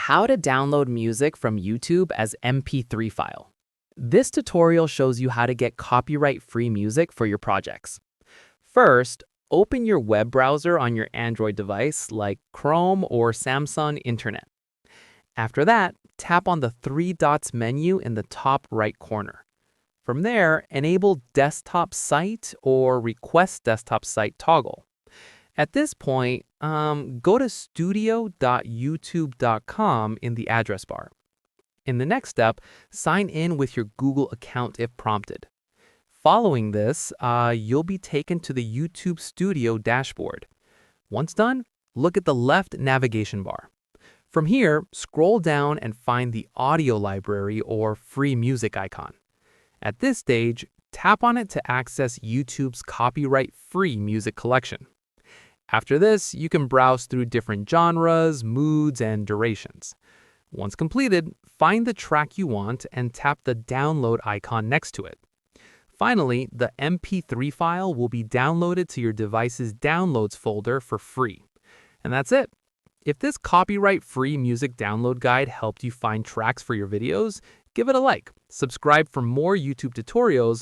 How to download music from YouTube as MP3 file. This tutorial shows you how to get copyright-free music for your projects. First, open your web browser on your Android device like Chrome or Samsung Internet. After that, tap on the three dots menu in the top right corner. From there, enable Desktop Site or Request Desktop Site toggle. At this point, go to studio.youtube.com in the address bar. In the next step, sign in with your Google account if prompted. Following this, you'll be taken to the YouTube Studio dashboard. Once done, look at the left navigation bar. From here, scroll down and find the audio library or free music icon. At this stage, tap on it to access YouTube's copyright-free music collection. After this, you can browse through different genres, moods, and durations. Once completed, find the track you want and tap the download icon next to it. Finally, the MP3 file will be downloaded to your device's downloads folder for free. And that's it. If this copyright-free music download guide helped you find tracks for your videos, give it a like, subscribe for more YouTube tutorials,